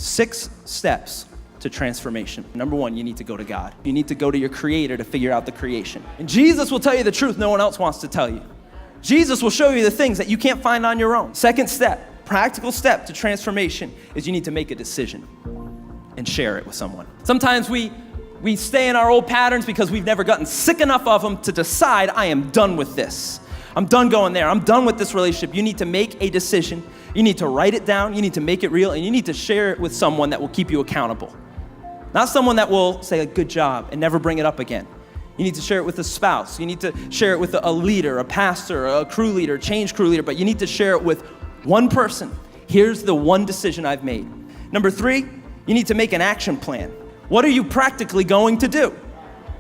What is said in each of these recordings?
6 steps to transformation. Number 1, you need to go to God. You need to go to your creator to figure out the creation. And Jesus will tell you the truth no one else wants to tell you. Jesus will show you the things that you can't find on your own. Second step, practical step to transformation is you need to make a decision and share it with someone. Sometimes we stay in our old patterns because we've never gotten sick enough of them to decide, I am done with this. I'm done going there. I'm done with this relationship. You need to make a decision. You need to write it down. You need to make it real, and you need to share it with someone that will keep you accountable. Not someone that will say, good job, and never bring it up again. You need to share it with a spouse. You need to share it with a leader, a pastor, a crew leader, change crew leader, but you need to share it with one person. Here's the one decision I've made. Number 3, you need to make an action plan. What are you practically going to do,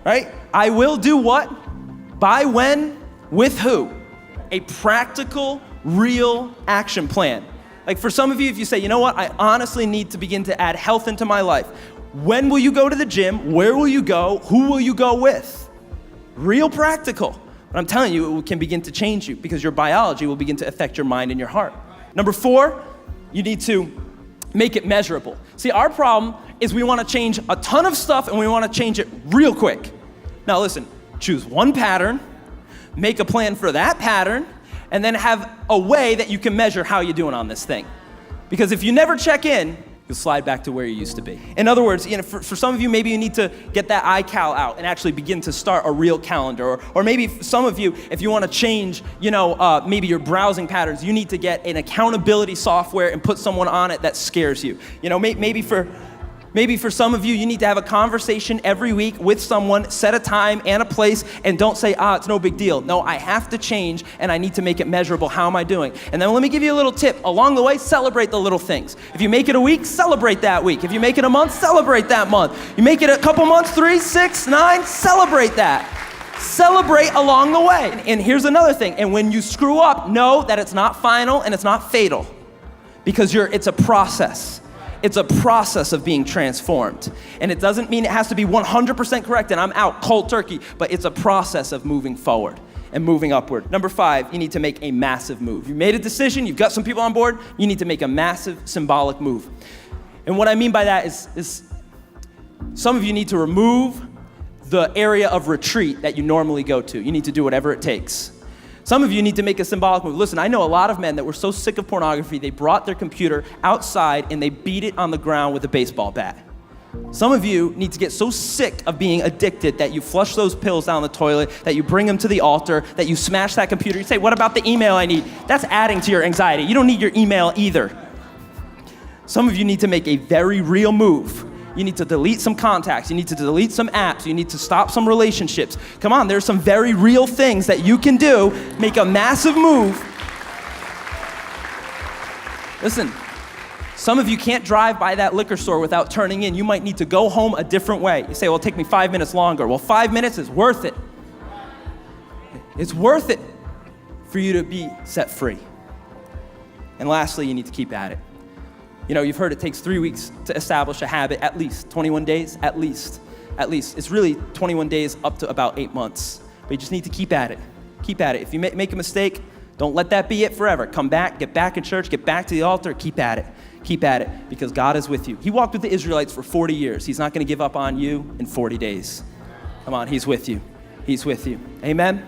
right? I will do what, by when, with who? A practical, real action plan. Like for some of you, if you say, you know what, I honestly need to begin to add health into my life. When will you go to the gym? Where will you go? Who will you go with? Real practical. But I'm telling you, it can begin to change you because your biology will begin to affect your mind and your heart. Number 4, you need to make it measurable. See, our problem is we want to change a ton of stuff and we want to change it real quick. Now listen, choose one pattern, make a plan for that pattern, and then have a way that you can measure how you're doing on this thing. Because if you never check in, you'll slide back to where you used to be. In other words, for some of you, maybe you need to get that iCal out and actually begin to start a real calendar. Or maybe some of you, if you want to change, maybe your browsing patterns, you need to get an accountability software and put someone on it that scares you. Maybe for some of you, you need to have a conversation every week with someone, set a time and a place, and don't say, it's no big deal. No, I have to change, and I need to make it measurable. How am I doing? And then let me give you a little tip. Along the way, celebrate the little things. If you make it a week, celebrate that week. If you make it a month, celebrate that month. You make it a couple months, 3, 6, 9, celebrate that. Celebrate along the way. And here's another thing. And when you screw up, know that it's not final and it's not fatal, because it's a process. It's a process of being transformed. And it doesn't mean it has to be 100% correct and I'm out cold turkey, but it's a process of moving forward and moving upward. Number 5, you need to make a massive move. You made a decision, you've got some people on board, you need to make a massive symbolic move. And what I mean by that is some of you need to remove the area of retreat that you normally go to. You need to do whatever it takes. Some of you need to make a symbolic move. Listen, I know a lot of men that were so sick of pornography, they brought their computer outside and they beat it on the ground with a baseball bat. Some of you need to get so sick of being addicted that you flush those pills down the toilet, that you bring them to the altar, that you smash that computer. You say, what about the email I need? That's adding to your anxiety. You don't need your email either. Some of you need to make a very real move. You need to delete some contacts. You need to delete some apps. You need to stop some relationships. Come on, there's some very real things that you can do. Make a massive move. Listen, some of you can't drive by that liquor store without turning in. You might need to go home a different way. You say, well, it'll take me 5 minutes longer. Well, 5 minutes is worth it. It's worth it for you to be set free. And lastly, you need to keep at it. You've heard it takes 3 weeks to establish a habit, at least 21 days, at least. It's really 21 days up to about 8 months. But you just need to keep at it. Keep at it. If you make a mistake, don't let that be it forever. Come back, get back in church, get back to the altar, keep at it. Keep at it, because God is with you. He walked with the Israelites for 40 years. He's not going to give up on you in 40 days. Come on, he's with you. He's with you. Amen?